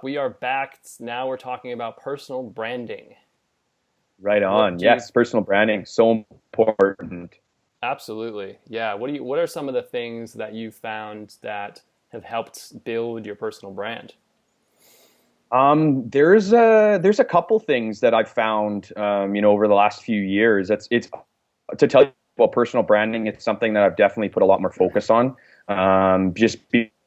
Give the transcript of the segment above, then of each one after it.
We are back. Now we're talking about personal branding. Right What on. do you Yes, personal branding so important. Absolutely. Yeah. What are some of the things that you found that have helped build your personal brand? There's a couple things that I've found over the last few years. It's to tell you about personal branding. It's something that I've definitely put a lot more focus on.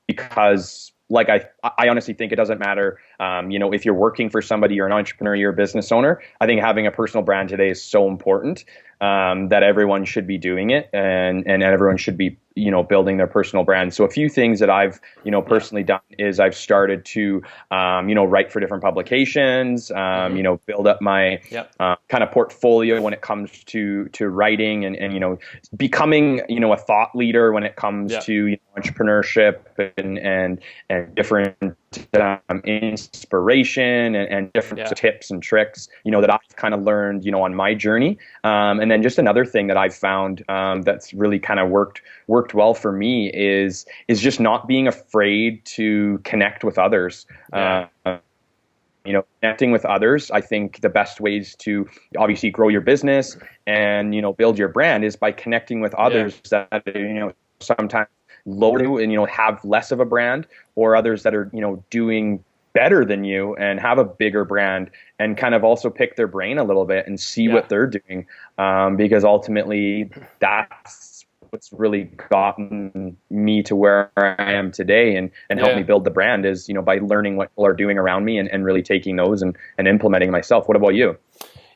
Because like I honestly think it doesn't matter. If you're working for somebody, you're an entrepreneur, you're a business owner. I think having a personal brand today is so important that everyone should be doing it, and everyone should be building their personal brand. So a few things that I've Yeah. personally done is I've started to write for different publications, Mm-hmm. build up my Yep. kind of portfolio when it comes to writing and becoming a thought leader when it comes Yep. to entrepreneurship and different inspiration and different Yeah. tips and tricks that I've kind of learned on my journey. And then just another thing that I've found that's really kind of worked well for me is just not being afraid to connect with others. Yeah. Connecting with others, I think the best ways to obviously grow your business and build your brand is by connecting with Yeah. others that sometimes lower you and have less of a brand, or others that are doing better than you and have a bigger brand, and kind of also pick their brain a little bit and see Yeah. what they're doing, because ultimately that's what's really gotten me to where I am today and helped me Yeah. build the brand is by learning what people are doing around me and really taking those and implementing myself. What about you?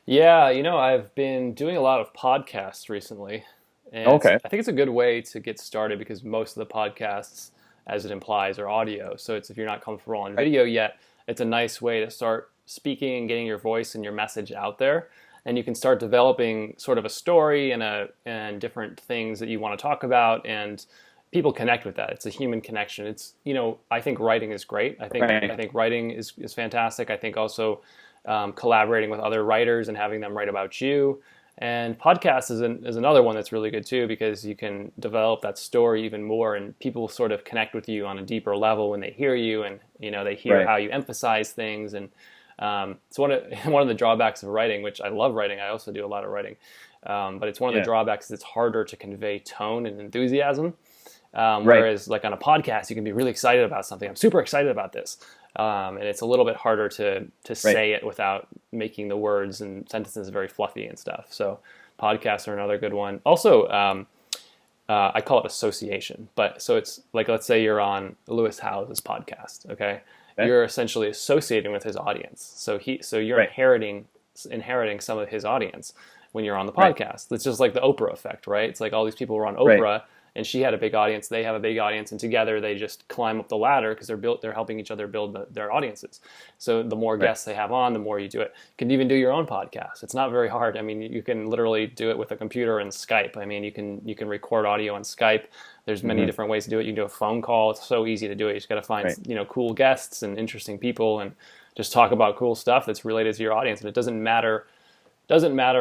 Yeah. I've been doing a lot of podcasts recently, and Okay. I think it's a good way to get started because most of the podcasts, as it implies, are audio. So it's if you're not comfortable on Right. video yet, it's a nice way to start speaking and getting your voice and your message out there. And you can start developing sort of a story and different things that you want to talk about, and people connect with that. It's a human connection. It's I think writing is great. I Right. think writing is fantastic. I think also collaborating with other writers and having them write about you. And podcast is another one that's really good too, because you can develop that story even more, and people sort of connect with you on a deeper level when they hear you, and they hear Right. how you emphasize things. And it's one of the drawbacks of writing, which I love writing. I also do a lot of writing, but it's one of the Yeah. drawbacks is it's harder to convey tone and enthusiasm. Right. Whereas like on a podcast, you can be really excited about something. I'm super excited about this. And it's a little bit harder to Right. say it without making the words and sentences very fluffy and stuff. So podcasts are another good one. Also, I call it association. But so it's like, let's say you're on Lewis Howes's podcast. Okay, Okay. you're essentially associating with his audience. So you're Right. inheriting some of his audience when you're on the Right. podcast. It's just like the Oprah effect, right? It's like all these people were on Right. Oprah, and she had a big audience, they have a big audience, and together they just climb up the ladder because they're helping each other build their audiences. So the more Right. guests they have on, the more you do it. You can even do your own podcast. It's not very hard. I mean, you can literally do it with a computer and Skype. I mean, you can record audio on Skype. There's many Hmm. different ways to do it. You can do a phone call. It's so easy to do it. You just got to find Right. cool guests and interesting people and just talk about cool stuff that's related to your audience. And it doesn't matter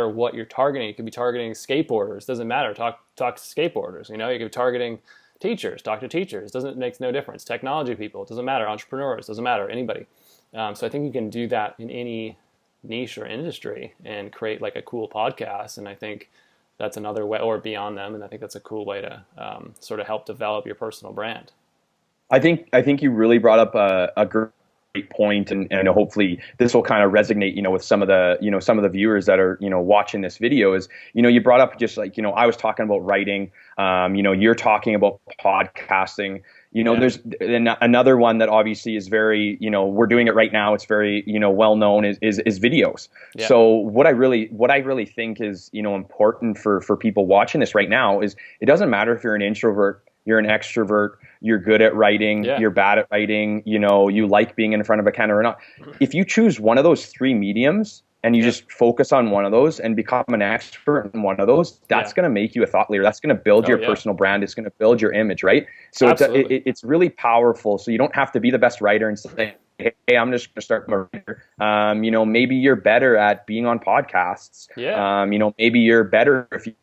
what you're targeting. You could be targeting skateboarders. Doesn't matter. Talk to skateboarders. You could be targeting teachers. Talk to teachers. Doesn't makes no difference. Technology people. Doesn't matter. Entrepreneurs. Doesn't matter. Anybody. So I think you can do that in any niche or industry and create like a cool podcast. And I think that's another way, or beyond them. And I think that's a cool way to sort of help develop your personal brand. I think you really brought up a great point, and hopefully this will kind of resonate, with some of the viewers that are, watching this video. Is you brought up just like I was talking about writing, you're talking about podcasting. Yeah. There's another one that obviously is very, we're doing it right now. It's very, well known is videos. Yeah. So what I really think is, important for people watching this right now is it doesn't matter if you're an introvert, you're an extrovert, you're good at writing, Yeah. you're bad at writing, you like being in front of a camera or not. If you choose one of those three mediums and you Yeah. just focus on one of those and become an expert in one of those, that's Yeah. going to make you a thought leader. That's going to build Oh your yeah. personal brand. It's going to build your image, right? So Absolutely. it's really powerful. So you don't have to be the best writer and say, hey, I'm just going to start my writer. Maybe you're better at being on podcasts. Yeah. Maybe you're better if you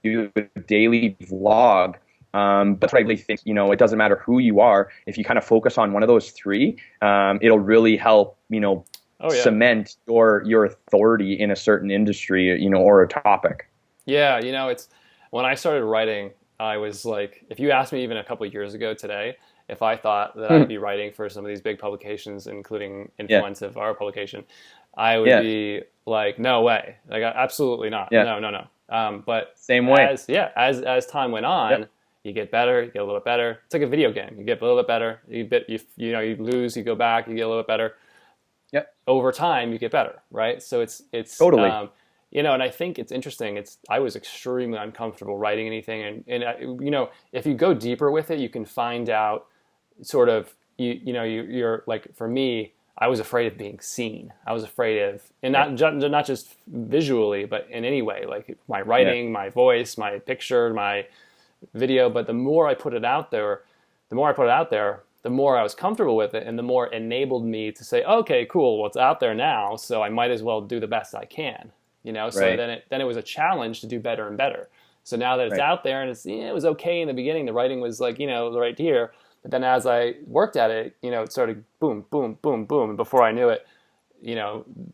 do a daily vlog. But I really think, it doesn't matter who you are. If you kind of focus on one of those three, it'll really help, Oh yeah. cement your authority in a certain industry, or a topic. Yeah, it's when I started writing, I was like, if you asked me even a couple of years ago today, if I thought that I'd be writing for some of these big publications, including Yeah. Influence of our publication, I would Yeah. be like, no way, like absolutely not, Yeah. no, no, no. But Same way. as time went on, Yep. you get better, you get a little bit better. It's like a video game. You get a little bit better. You lose, you go back, you get a little bit better. Yep. Over time, you get better, right? So it's Totally. and I think it's interesting. I was extremely uncomfortable writing anything, and if you go deeper with it, you can find out sort of you're like, for me, I was afraid of being seen. I was afraid of, and not just visually, but in any way, like my writing, my voice, my picture, my video. But the more I put it out there, the more I was comfortable with it, and the more it enabled me to say, okay, cool, well, it's out there now, so I might as well do the best I can. So Right. then it was a challenge to do better and better. So now that it's Right. out there, and it was okay in the beginning, the writing was like, right here. But then as I worked at it, it started boom, boom, boom, boom. And before I knew it,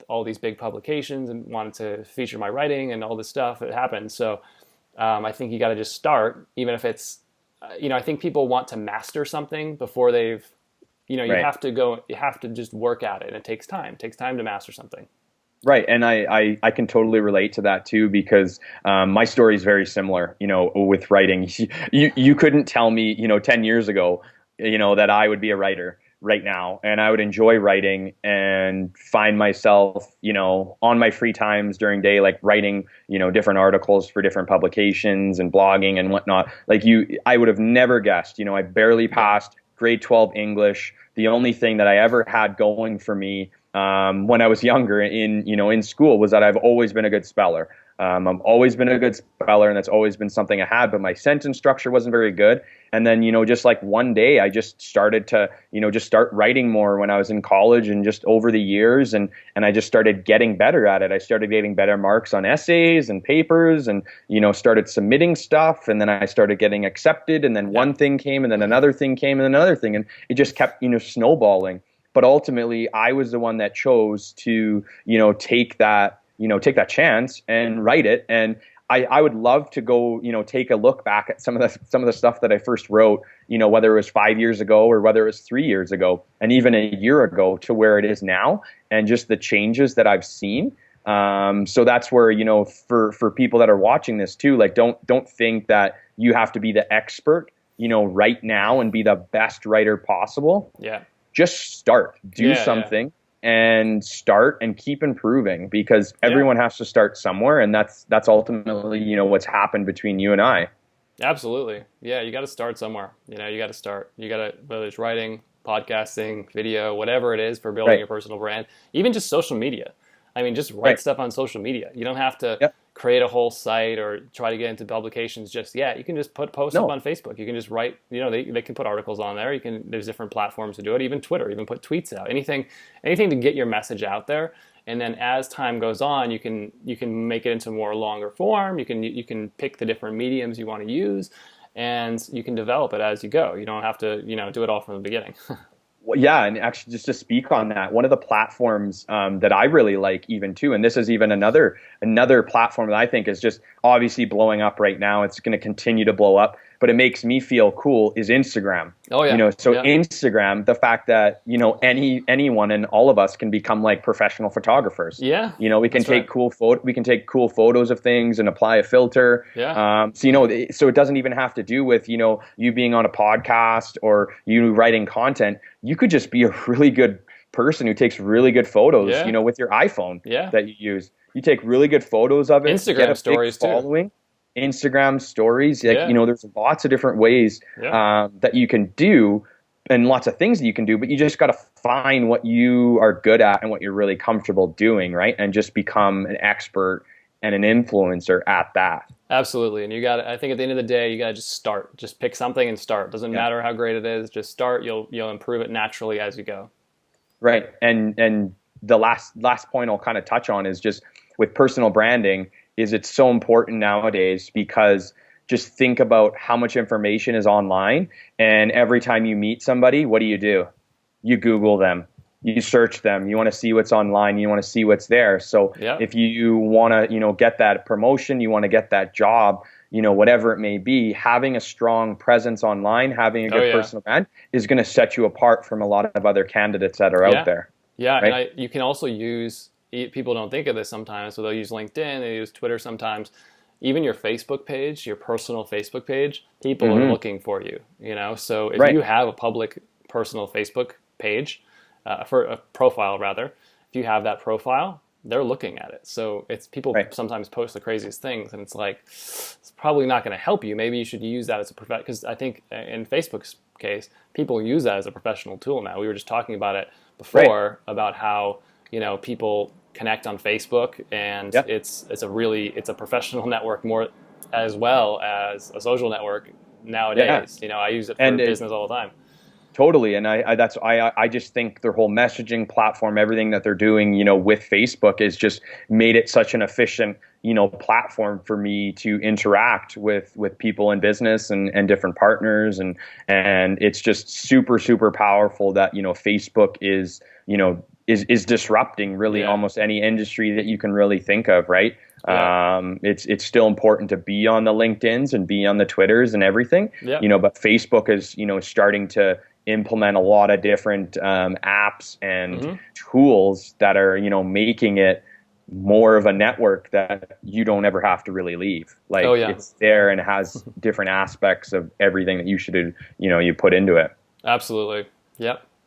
all these big publications and wanted to feature my writing and all this stuff, it happened. So I think you got to just start, even if it's, I think people want to master something before they've, you Right. you have to just work at it. And it takes time. It takes time to master something. Right. And I can totally relate to that too, because my story is very similar, with writing. You couldn't tell me, 10 years ago, that I would be a writer right now, and I would enjoy writing and find myself, on my free times during day, like writing, different articles for different publications and blogging and whatnot. Like I would have never guessed, I barely passed grade 12 English. The only thing that I ever had going for me when I was younger in school was that I've always been a good speller. I've always been a good speller, and that's always been something I had, but my sentence structure wasn't very good. And then, just like one day I just started to, just start writing more when I was in college, and just over the years, and I just started getting better at it. I started getting better marks on essays and papers, and, started submitting stuff. And then I started getting accepted, and then one thing came, and then another thing came, and another thing. And it just kept, snowballing. But ultimately, I was the one that chose to, take that chance and write it. And I would love to go, take a look back at some of the stuff that I first wrote, whether it was 5 years ago or whether it was 3 years ago, and even a year ago, to where it is now, and just the changes that I've seen. So that's where, for people that are watching this too, like don't think that you have to be the expert, right now and be the best writer possible. Yeah. Just start, do something. And start and keep improving, because everyone has to start somewhere, and that's ultimately what's happened between you and I. Absolutely. Yeah, you got to start somewhere. You got to start. You got to, whether it's writing, podcasting, video, whatever it is for building your personal brand, even just social media. I mean, just write stuff on social media. You don't have to create a whole site or try to get into publications just yet. You can just post up on Facebook. You can just write, they can put articles on there. There's different platforms to do it, even Twitter, even put tweets out, anything to get your message out there. And then as time goes on, you can make it into more longer form. You can pick the different mediums you want to use, and you can develop it as you go. You don't have to, do it all from the beginning. Well, yeah, and actually, just to speak on that, one of the platforms that I really like, even too, and this is even another platform that I think is just obviously blowing up right now. It's going to continue to blow up, but it makes me feel cool, is Instagram. Oh yeah. Instagram, the fact that anyone and all of us can become like professional photographers. Yeah. We can take cool photos of things and apply a filter. Yeah. So it doesn't even have to do with you being on a podcast or you writing content. You could just be a really good person who takes really good photos, with your iPhone that you use. You take really good photos of it. Instagram stories too. Instagram stories, there's lots of different ways that you can do, and lots of things that you can do, but you just got to find what you are good at and what you're really comfortable doing, right? And just become an expert and an influencer at that. Absolutely. And I think at the end of the day, you got to just start. Just pick something and start. Doesn't matter how great it is. Just start. You'll improve it naturally as you go. Right. And the last point I'll kind of touch on is just with personal branding, is it's so important nowadays, because just think about how much information is online. And every time you meet somebody, what do? You Google them, you search them, you want to see what's online, you want to see what's there. So Yeah. if you want to, get that promotion, you want to get that job, whatever it may be, having a strong presence online, having a good personal brand is going to set you apart from a lot of other candidates that are out there. Yeah, right? and you can also use, people don't think of this sometimes, so they'll use LinkedIn, they use Twitter sometimes. Even your Facebook page, your personal Facebook page, people are looking for you, So if you have a public personal Facebook page, for a profile rather, if you have that profile, they're looking at it. So it's people sometimes post the craziest things, and it's like, it's probably not going to help you. Maybe you should use that as a professional, because I think in Facebook's case, people use that as a professional tool now. We were just talking about it before, about how, people connect on Facebook, and it's a professional network more as well as a social network nowadays. I use it for business all the time. Totally. And I just think their whole messaging platform, everything that they're doing, with Facebook is just made it such an efficient, platform for me to interact with people in business and different partners. And it's just super, super powerful that, Facebook is disrupting really almost any industry that you can really think of. Right. Yeah. It's still important to be on the LinkedIns and be on the Twitters and everything, but Facebook is, starting to implement a lot of different apps and tools that are, making it more of a network that you don't ever have to really leave. Like it's there and it has different aspects of everything that you should, you put into it. Absolutely. Yep.